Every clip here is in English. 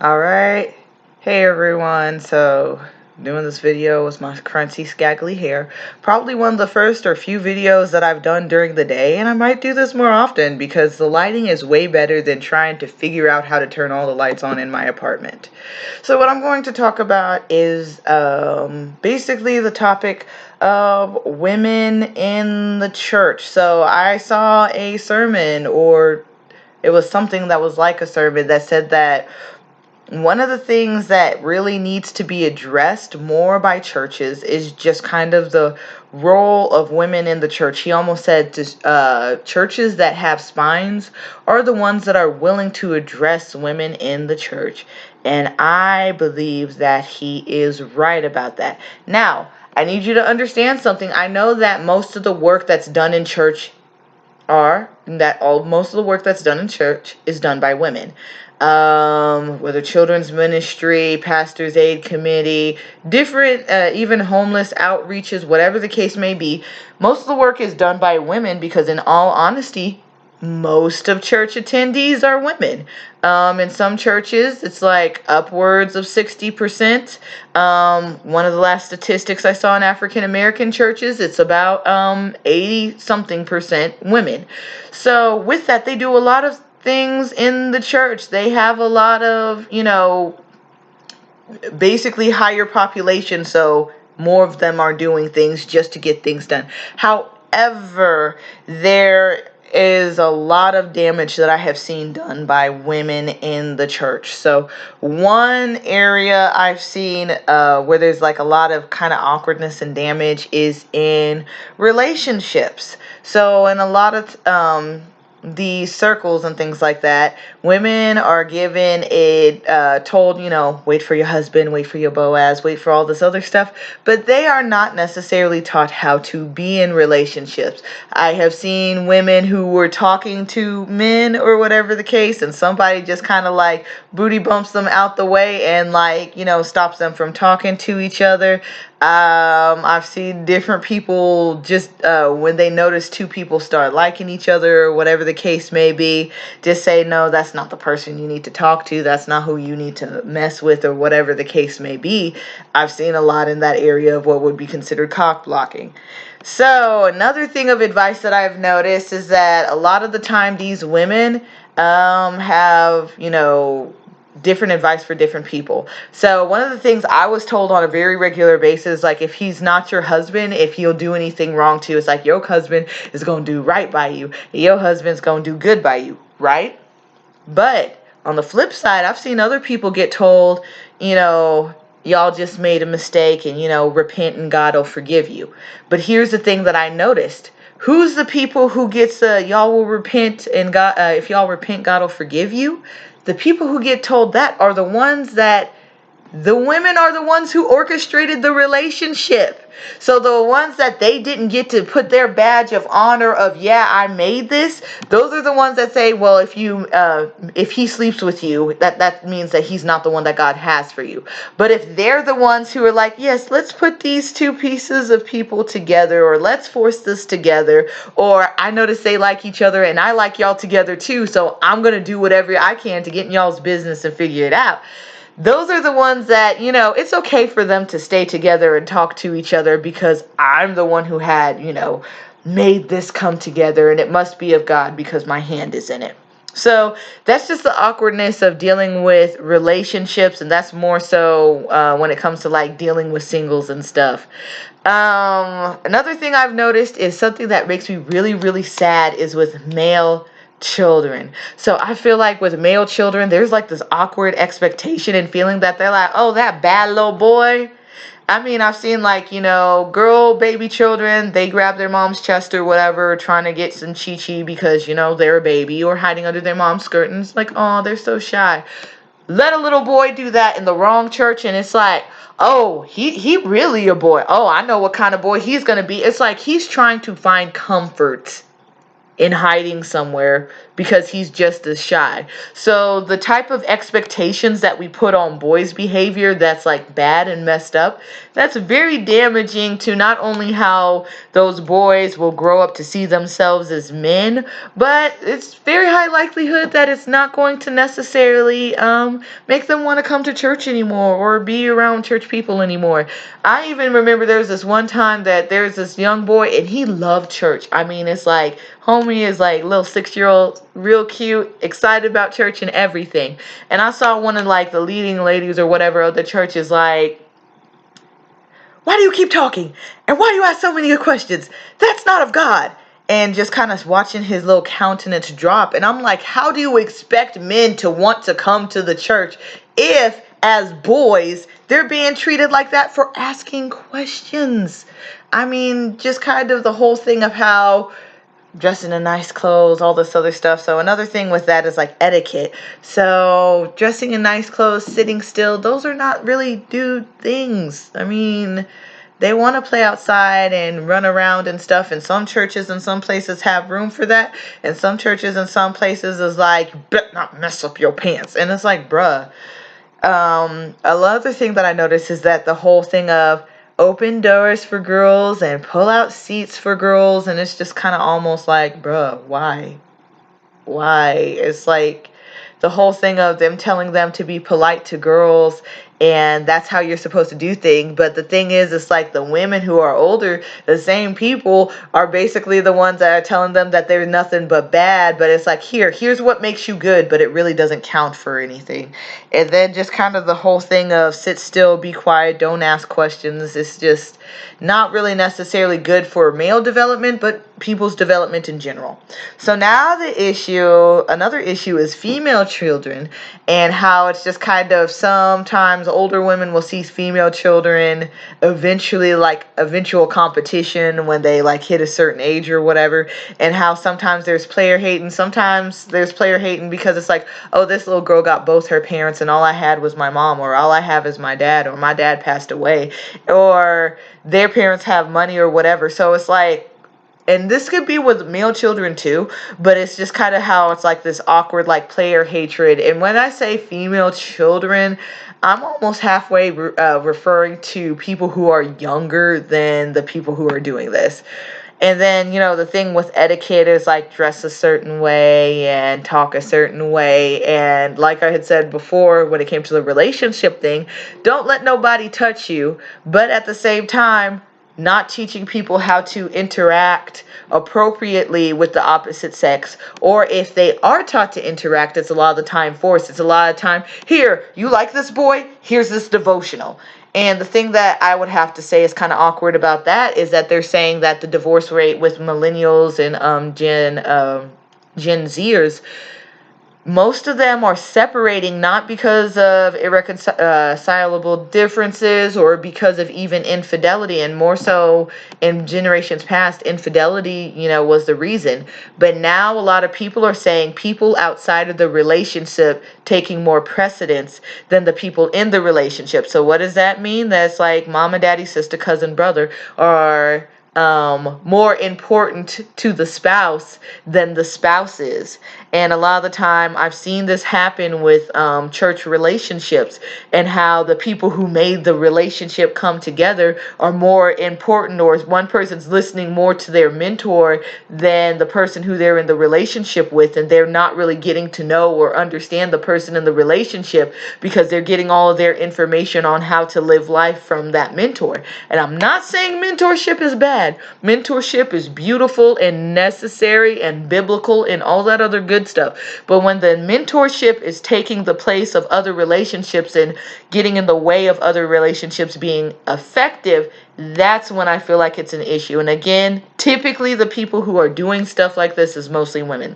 Alright, hey everyone, so doing this video with my crunchy scaggly hair, probably one of the first or few videos that I've done during the day, and I might do this more often because the lighting is way better than trying to figure out how to turn all the lights on in my apartment. So what I'm going to talk about is basically the topic of women in the church. So I saw a sermon, or it was something that was like a sermon, that said that one of the things that really needs to be addressed more by churches is just kind of the role of women in the church. He almost said churches that have spines are the ones that are willing to address women in the church. And I believe that he is right about that. Now, I need you to understand something. I know that most of the work that's done in church most of the work that's done in church is done by women. Whether children's ministry, pastor's aid committee, different, even homeless outreaches, whatever the case may be, most of the work is done by women because, in all honesty, most of church attendees are women. In some churches, it's like upwards of 60%. One of the last statistics I saw in African American churches, it's about 80-something% women. So with that, they do a lot of things in the church. They have a lot of, basically higher population, so more of them are doing things just to get things done. However, there is a lot of damage that I have seen done by women in the church. So one area I've seen where there's like a lot of kind of awkwardness and damage is in relationships. So in a lot of these circles and things like that, women are given told, wait for your husband, wait for your Boaz, wait for all this other stuff, but they are not necessarily taught how to be in relationships. I have seen women who were talking to men or whatever the case, and somebody just kind of like booty bumps them out the way and stops them from talking to each other. I've seen different people just when they notice two people start liking each other or whatever the case may be, just say, no, that's not the person you need to talk to. That's not who you need to mess with, or whatever the case may be. I've seen a lot in that area of what would be considered cock blocking. So another thing of advice that I've noticed is that a lot of the time these women have, different advice for different people. So one of the things I was told on a very regular basis, like, if he's not your husband, if he'll do anything wrong to you, it's like your husband is going to do right by you. Your husband's going to do good by you, right? But on the flip side, I've seen other people get told, y'all just made a mistake and, repent and God will forgive you. But here's the thing that I noticed. Who's the people who gets y'all will repent and God, if y'all repent, God will forgive you? The people who get told that are the ones that the women are the ones who orchestrated the relationship. So the ones that they didn't get to put their badge of honor of, yeah, I made this, those are the ones that say, well, if he sleeps with you, that means that he's not the one that God has for you. But if they're the ones who are like, yes, let's put these two pieces of people together, or let's force this together, or I notice they like each other and I like y'all together too, so I'm going to do whatever I can to get in y'all's business and figure it out. Those are the ones that, it's okay for them to stay together and talk to each other because I'm the one who had, made this come together, and it must be of God because my hand is in it. So that's just the awkwardness of dealing with relationships, and that's more so when it comes to like dealing with singles and stuff. Another thing I've noticed is something that makes me really, really sad is with male children. So I feel like with male children, there's like this awkward expectation and feeling that they're like, oh, that bad little boy. I mean, I've seen like, girl baby children, they grab their mom's chest or whatever, trying to get some chi-chi because, they're a baby, or hiding under their mom's skirt, and it's like, oh, they're so shy. Let a little boy do that in the wrong church, and it's like, oh, he really a boy. Oh, I know what kind of boy he's going to be. It's like he's trying to find comfort in hiding somewhere because he's just as shy. So the type of expectations that we put on boys' behavior that's like bad and messed up, that's very damaging to not only how those boys will grow up to see themselves as men, but it's very high likelihood that it's not going to necessarily make them want to come to church anymore or be around church people anymore. I even remember there was this one time that there was this young boy and he loved church. I mean, it's like homie is like little 6-year-old, real cute, excited about church and everything. And I saw one of like the leading ladies or whatever of the church is like, why do you keep talking? And why do you ask so many questions? That's not of God. And just kind of watching his little countenance drop. And I'm like, how do you expect men to want to come to the church if, as boys, they're being treated like that for asking questions? I mean, just kind of the whole thing of how dressing in nice clothes, all this other stuff. So another thing with that is like etiquette. So dressing in nice clothes, sitting still, those are not really dude things. I mean, they want to play outside and run around and stuff. And some churches and some places have room for that. And some churches and some places is like, bet not mess up your pants. And it's like, bruh. Another thing that I noticed is that the whole thing of open doors for girls and pull out seats for girls. And it's just kind of almost like, bruh, why? It's like the whole thing of them telling them to be polite to girls and that's how you're supposed to do things. But the thing is, it's like the women who are older, the same people are basically the ones that are telling them that they're nothing but bad. But it's like, here's what makes you good, but it really doesn't count for anything. And then just kind of the whole thing of sit still, be quiet, don't ask questions. It's just not really necessarily good for male development, but people's development in general. So now another issue is female children and how it's just kind of sometimes older women will see female children eventual competition when they like hit a certain age or whatever, and how sometimes there's player hating. Sometimes there's player hating because it's like, oh, this little girl got both her parents and all I had was my mom, or all I have is my dad, or my dad passed away, or their parents have money or whatever. So it's like, and this could be with male children too, but it's just kind of how it's like this awkward like player hatred. And when I say female children, I'm almost halfway referring to people who are younger than the people who are doing this. And then, the thing with etiquette is like dress a certain way and talk a certain way. And like I had said before, when it came to the relationship thing, don't let nobody touch you. But at the same time, not teaching people how to interact appropriately with the opposite sex, or if they are taught to interact, it's a lot of the time forced. It's a lot of time, here, you like this boy, here's this devotional. And the thing that I would have to say is kind of awkward about that is that they're saying that the divorce rate with millennials and Gen Zers, most of them are separating not because of irreconcilable differences or because of even infidelity, and more so in generations past, infidelity, was the reason. But now a lot of people are saying people outside of the relationship taking more precedence than the people in the relationship. So what does that mean? That's like mama, daddy, sister, cousin, brother are more important to the spouse than the spouse is. And a lot of the time I've seen this happen with church relationships, and how the people who made the relationship come together are more important, or one person's listening more to their mentor than the person who they're in the relationship with, and they're not really getting to know or understand the person in the relationship because they're getting all of their information on how to live life from that mentor. And I'm not saying mentorship is bad. Mentorship is beautiful and necessary and biblical and all that other good stuff. But when the mentorship is taking the place of other relationships and getting in the way of other relationships being effective, that's when I feel like it's an issue. And again, typically the people who are doing stuff like this is mostly women.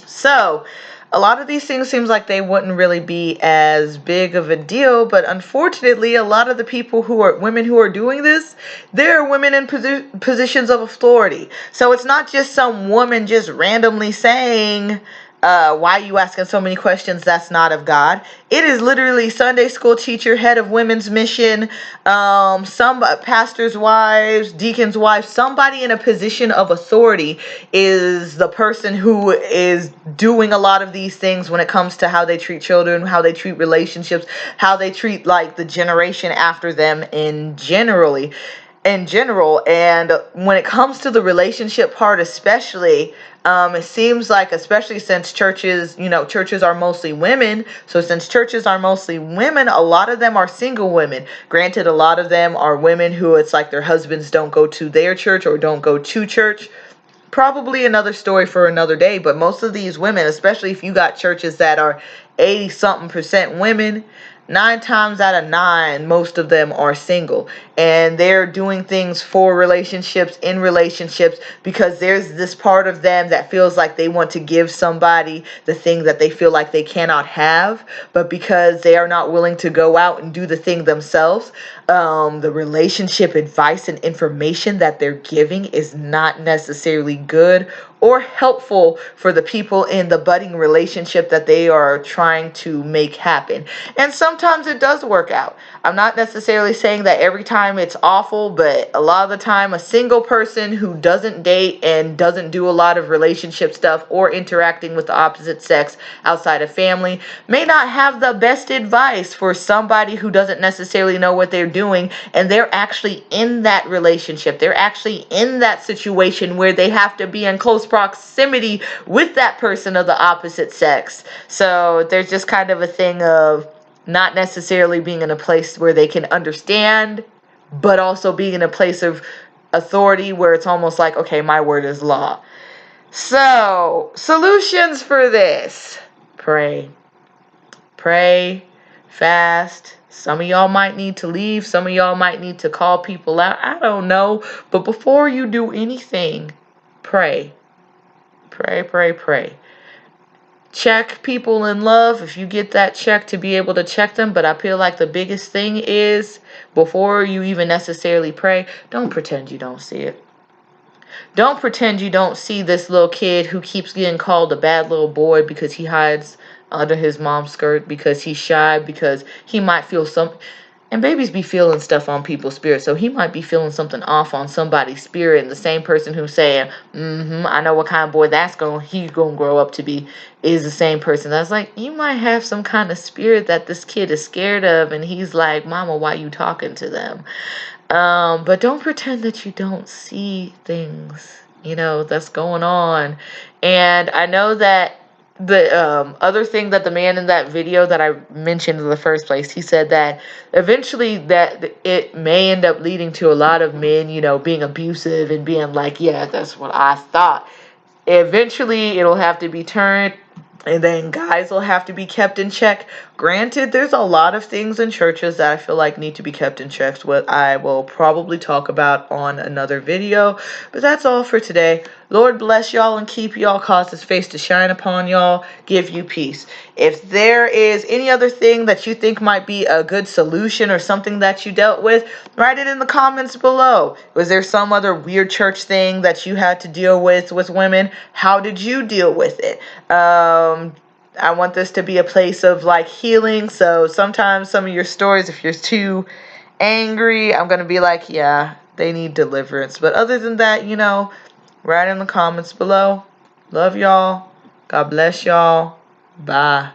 So a lot of these things seems like they wouldn't really be as big of a deal, but unfortunately, a lot of the women who are doing this, they're women in positions of authority. So it's not just some woman just randomly saying, why are you asking so many questions? That's not of God. It is literally Sunday school teacher, head of women's mission, some pastors' wives, deacons' wives, somebody in a position of authority is the person who is doing a lot of these things when it comes to how they treat children, how they treat relationships, how they treat like the generation after them in general. And when it comes to the relationship part especially, it seems like, especially since churches are mostly women, so since churches are mostly women, a lot of them are single women. Granted, a lot of them are women who it's like their husbands don't go to their church or don't go to church. Probably another story for another day, but most of these women, especially if you got churches that are 80-something% women, 9 times out of 9, most of them are single, and they're doing things for relationships, in relationships, because there's this part of them that feels like they want to give somebody the thing that they feel like they cannot have, but because they are not willing to go out and do the thing themselves, the relationship advice and information that they're giving is not necessarily good or helpful for the people in the budding relationship that they are trying to make happen. And sometimes it does work out. I'm not necessarily saying that every time it's awful, but a lot of the time a single person who doesn't date and doesn't do a lot of relationship stuff or interacting with the opposite sex outside of family may not have the best advice for somebody who doesn't necessarily know what they're doing, and they're actually in that relationship. They're actually in that situation where they have to be in close proximity with that person of the opposite sex. So there's just kind of a thing of not necessarily being in a place where they can understand, but also being in a place of authority where it's almost like, okay, my word is law. So, solutions for this: pray, fast. Some of y'all might need to leave. Some of y'all might need to call people out. I don't know. But before you do anything, pray. Pray. Check people in love if you get that check to be able to check them. But I feel like the biggest thing is, before you even necessarily pray, don't pretend you don't see it. Don't pretend you don't see this little kid who keeps getting called a bad little boy because he hides under his mom's skirt, because he's shy, because he might feel something. And babies be feeling stuff on people's spirit, so he might be feeling something off on somebody's spirit. And the same person who's saying, I know what kind of boy he's gonna grow up to be, is the same person that's like, you might have some kind of spirit that this kid is scared of, and he's like, Mama, why you talking to them? But don't pretend that you don't see things, that's going on. And I know that the other thing that the man in that video that I mentioned in the first place, he said that eventually that it may end up leading to a lot of men, being abusive and being like, yeah, that's what I thought. Eventually it'll have to be turned, and then guys will have to be kept in check. Granted, there's a lot of things in churches that I feel like need to be kept in check, what I will probably talk about on another video. But that's all for today. Lord bless y'all and keep y'all, cause his face to shine upon y'all, give you peace. If there is any other thing that you think might be a good solution or something that you dealt with, write it in the comments below. Was there some other weird church thing that you had to deal with women? How did you deal with it? I want this to be a place of like healing. So sometimes some of your stories, if you're too angry, I'm going to be like, yeah, they need deliverance. But other than that, write in the comments below. Love y'all. God bless y'all. Bye.